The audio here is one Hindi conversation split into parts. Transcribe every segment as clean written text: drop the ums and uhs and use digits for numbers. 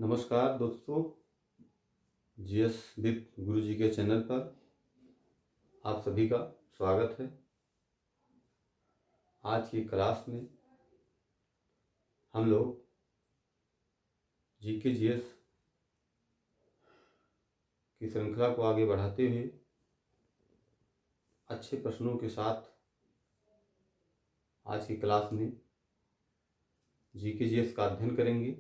नमस्कार दोस्तों, जीएस विद गुरु जी के चैनल पर आप सभी का स्वागत है। आज की क्लास में हम लोग जीके जीएस की श्रृंखला को आगे बढ़ाते हुए अच्छे प्रश्नों के साथ आज की क्लास में जीके जीएस का अध्ययन करेंगे।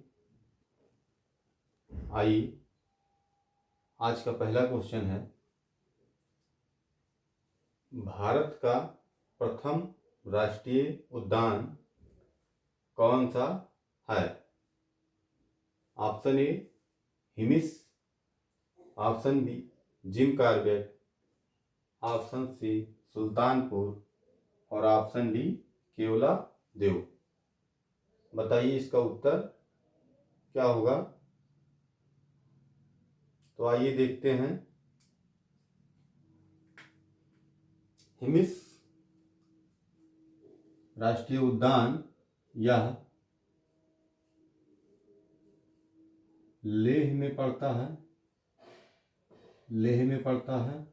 आइए, आज का पहला क्वेश्चन है, भारत का प्रथम राष्ट्रीय उद्यान कौन सा है? Option A Hemis, option B Jim Corbett, option C Sultanpur और ऑप्शन डी केवला देव। बताइए इसका उत्तर क्या होगा। तो आइए देखते हैं। हिमिस राष्ट्रीय उद्यान यह लेह में पड़ता है।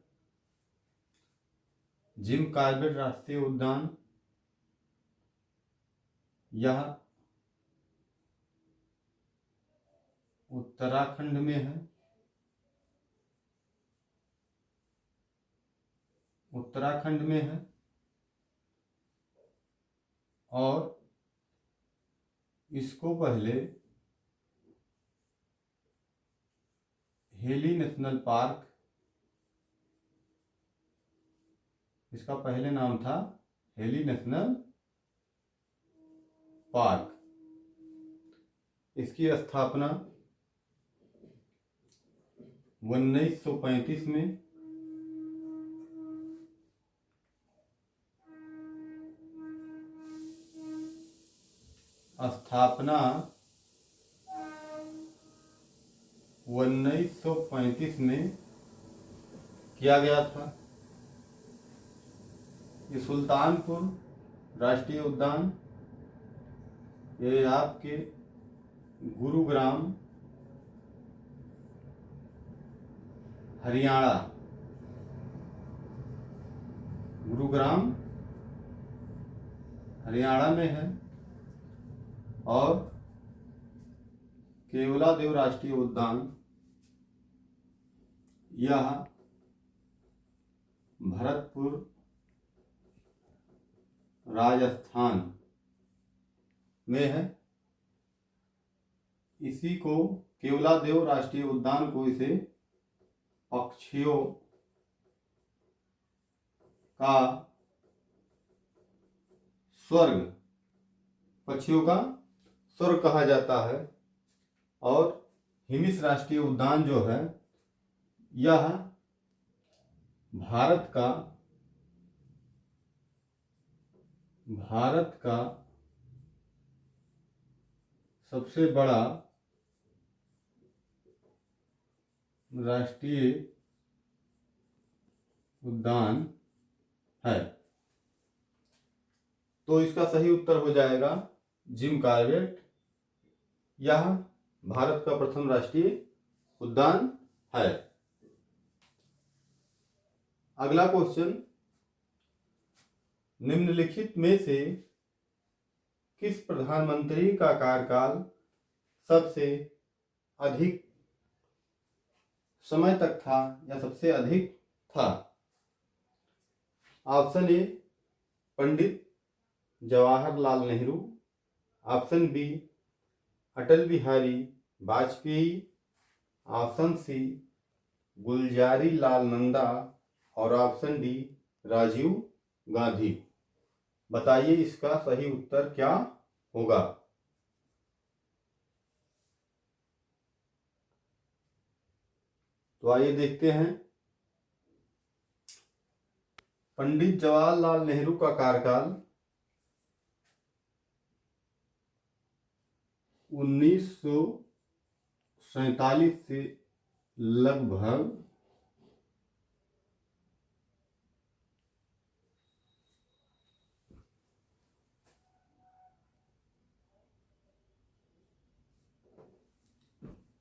जिम कॉर्बेट राष्ट्रीय उद्यान यह उत्तराखंड में है। और इसको पहले हेली नेशनल पार्क, इसका पहले नाम था हेली नेशनल पार्क। इसकी स्थापना 1935 में किया गया था। ये सुल्तानपुर राष्ट्रीय उद्यान ये आपके गुरुग्राम हरियाणा में है। और केवला देव राष्ट्रीय उद्यान यह भरतपुर राजस्थान में है। इसी को केवला देव राष्ट्रीय उद्यान को इसे पक्षियों का स्वर्ग कहा जाता है। और हिमिस राष्ट्रीय उद्यान जो है यह भारत का सबसे बड़ा राष्ट्रीय उद्यान है। तो इसका सही उत्तर हो जाएगा जिम कॉर्बेट। यह भारत का प्रथम राष्ट्रीय उद्यान है। अगला क्वेश्चन, निम्नलिखित में से किस प्रधानमंत्री का कार्यकाल सबसे अधिक समय तक था या सबसे अधिक था? Option A Pandit Jawaharlal Nehru, option B Atal Bihari Vajpayee, option C Gulzari Lal Nanda और ऑप्शन डी राजीव गांधी। बताइए इसका सही उत्तर क्या होगा। तो आइए देखते हैं। पंडित जवाहरलाल नेहरू का कार्यकाल 1947 से लगभग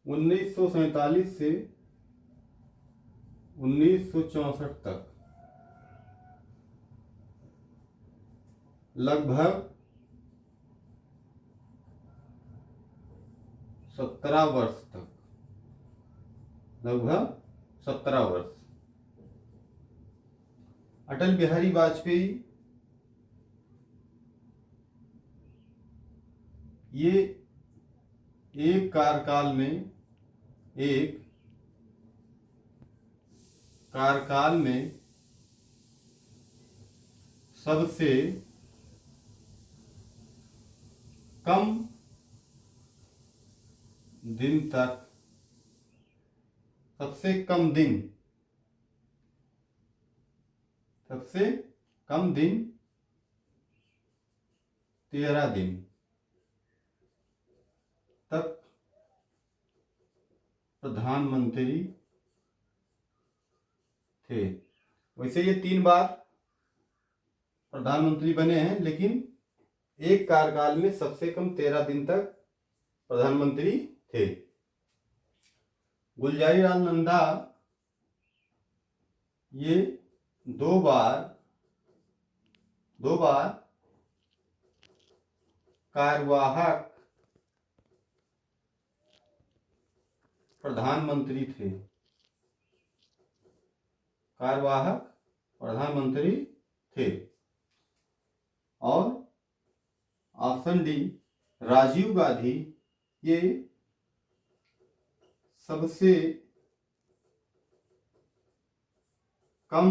19 1947 से 1964 तक लगभग 17 वर्ष तक, लगभग 17 वर्ष अटल बिहारी वाजपेयी ये एक कार्यकाल में सबसे कम दिन तक, सबसे कम दिन 13 दिन तक प्रधानमंत्री थे। वैसे ये 3 बार प्रधानमंत्री बने हैं, लेकिन एक कार्यकाल में सबसे कम 13 दिन तक प्रधानमंत्री थे। गुलजारीलाल नंदा ये दो बार कार्यवाहक प्रधानमंत्री थे, कार्यवाहक प्रधानमंत्री थे। और ऑप्शन डी राजीव गांधी ये सबसे कम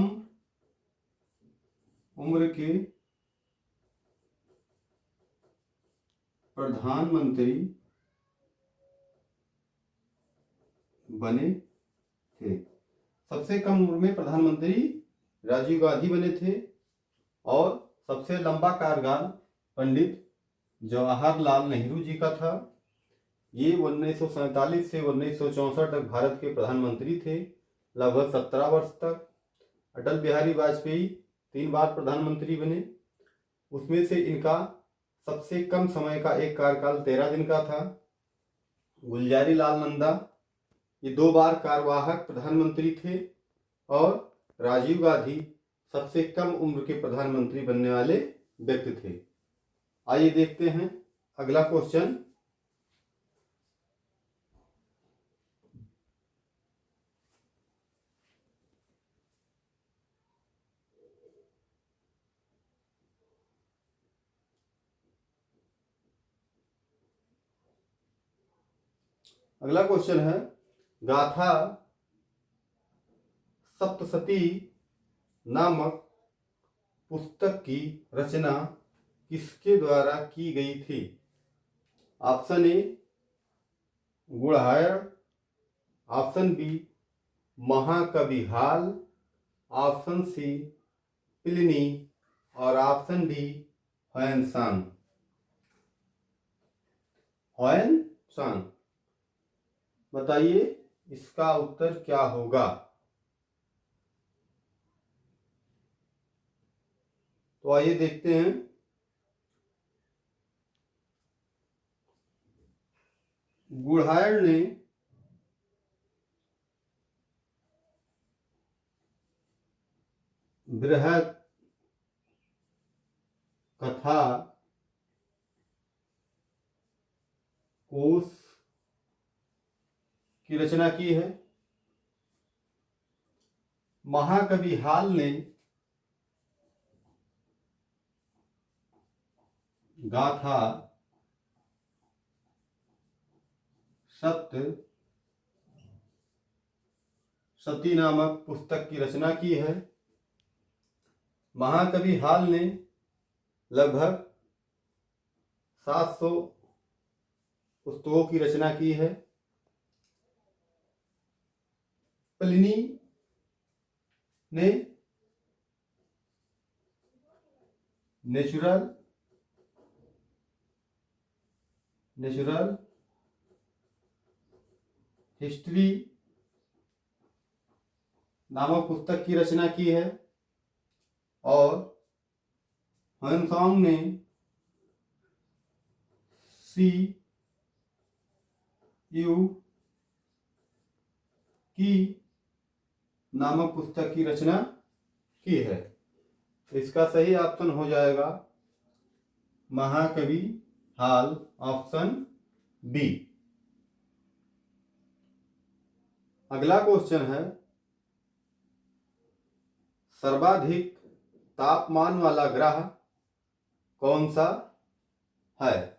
उम्र के प्रधानमंत्री बने थे। सबसे कम उम्र में प्रधानमंत्री राजीव गांधी बने थे और सबसे लंबा कार्यकाल पंडित जवाहरलाल नेहरू जी का था। ये 1947 से 1964 तक भारत के प्रधानमंत्री थे, लगभग 17 वर्ष तक। अटल बिहारी वाजपेयी 3 बार प्रधानमंत्री बने, उसमें से इनका सबसे कम समय का एक कार्यकाल 13 दिन का था। गुलजारीलाल नंदा ये 2 बार कार्यवाहक प्रधानमंत्री थे और राजीव गांधी सबसे कम उम्र के प्रधानमंत्री बनने वाले व्यक्ति थे। आइए देखते हैं अगला क्वेश्चन। अगला क्वेश्चन है, गाथा सप्तशती नामक पुस्तक की रचना किसके द्वारा की गई थी? ऑप्शन ए गुड़हायर, ऑप्शन बी महाकवि हाल, ऑप्शन सी प्लिनी और ऑप्शन डी ह्वेनसांग। ह्वेनसांग, बताइए इसका उत्तर क्या होगा? तो आइए देखते हैं। गुड़हायर ने बृहद कथा कोश की रचना की है। महाकवि हाल ने गाथा सप्तशती नामक पुस्तक की रचना की है। महाकवि हाल ने लगभग 700 पुस्तकों की रचना की है। प्लिनी ने नेचुरल हिस्ट्री नामक पुस्तक की रचना की है और ह्वेनसांग ने CU की नामक पुस्तक की रचना की है। इसका सही ऑप्शन हो जाएगा महाकवि हाल, ऑप्शन बी। अगला क्वेश्चन है, सर्वाधिक तापमान वाला ग्रह कौन सा है?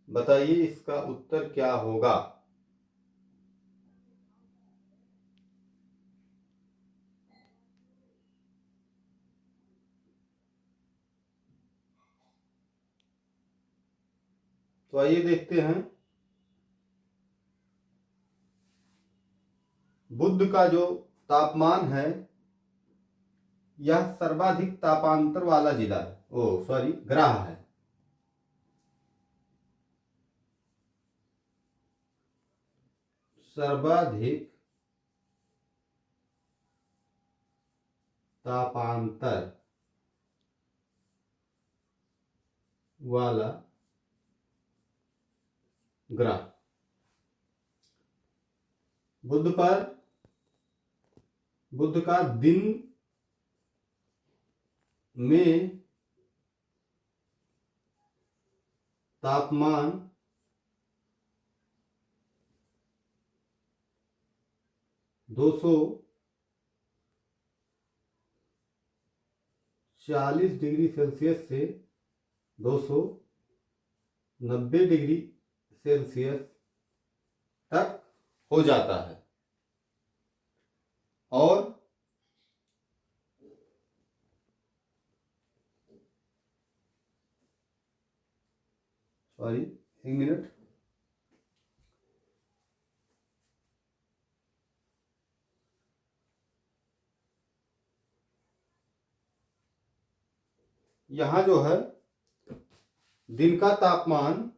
बताइए इसका उत्तर क्या होगा। तो आइए देखते हैं। बुध का जो तापमान है, यह सर्वाधिक तापांतर वाला जिला है, ग्रह है। सर्वाधिक तापांतर वाला ग्रह। बुध का दिन में तापमान 240 डिग्री सेल्सियस से 290 डिग्री सेल्सियस तक हो जाता है। और एक मिनट, यहां जो है दिन का तापमान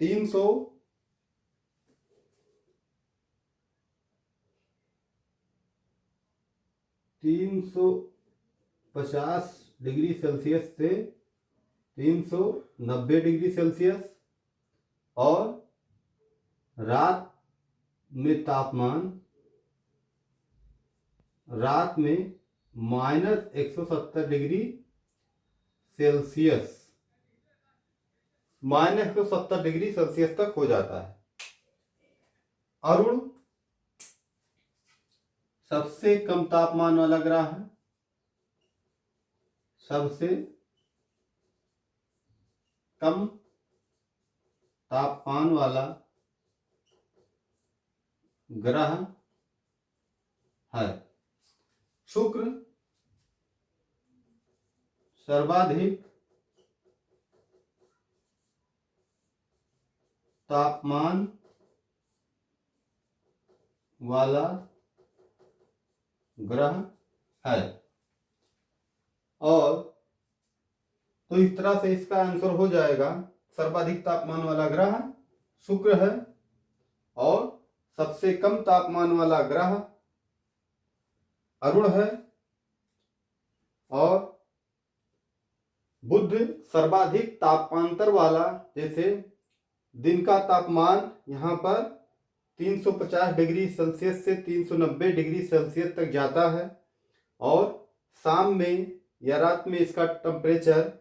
350 डिग्री सेल्सियस से 390 डिग्री सेल्सियस, और रात में तापमान -170 डिग्री सेल्सियस -170 डिग्री सेल्सियस तक हो जाता है। अरुण सबसे कम तापमान वाला ग्रह है। सबसे कम तापमान वाला ग्रह है शुक्र। सर्वाधिक तापमान वाला ग्रह है। और तो इस तरह से इसका आंसर हो जाएगा, सर्वाधिक तापमान वाला ग्रह शुक्र है और सबसे कम तापमान वाला ग्रह अरुण है, और बुध सर्वाधिक तापांतर वाला, जैसे दिन का तापमान यहाँ पर 350 डिग्री सेल्सियस से 390 डिग्री सेल्सियस तक जाता है, और शाम में या रात में इसका टेम्परेचर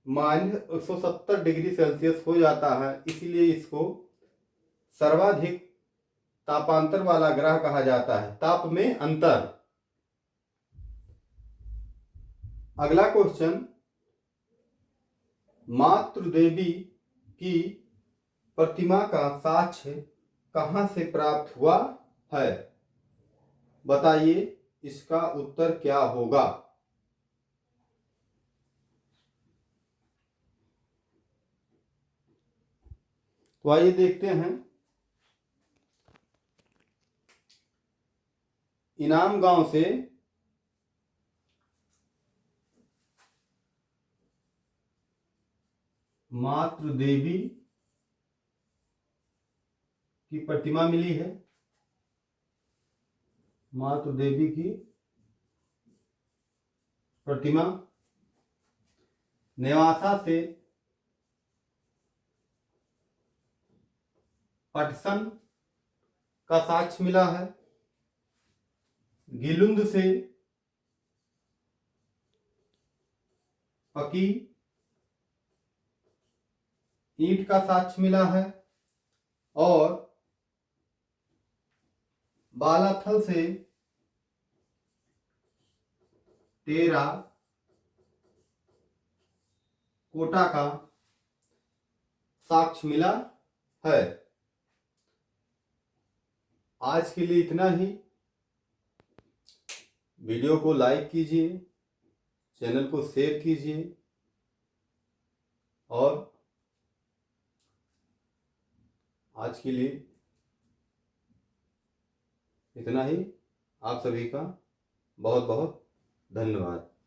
-170 डिग्री सेल्सियस हो जाता है। इसीलिए इसको सर्वाधिक तापांतर वाला ग्रह कहा जाता है, ताप में अंतर। अगला क्वेश्चन, मातृदेवी की प्रतिमा का साक्ष्य कहां से प्राप्त हुआ है? बताइए इसका उत्तर क्या होगा। तो आइए देखते हैं। इनाम गांव से मातृदेवी की प्रतिमा मिली है। मातृदेवी की प्रतिमा नेवासा से पटसन का साक्ष्य मिला है। गिलुंद से पकी ईंट का साक्ष्य मिला है। और बालाथल से टेरा कोटा का साक्ष्य मिला है। आज के लिए इतना ही। वीडियो को लाइक कीजिए, चैनल को शेयर कीजिए और आज के लिए इतना ही। आप सभी का बहुत बहुत धन्यवाद।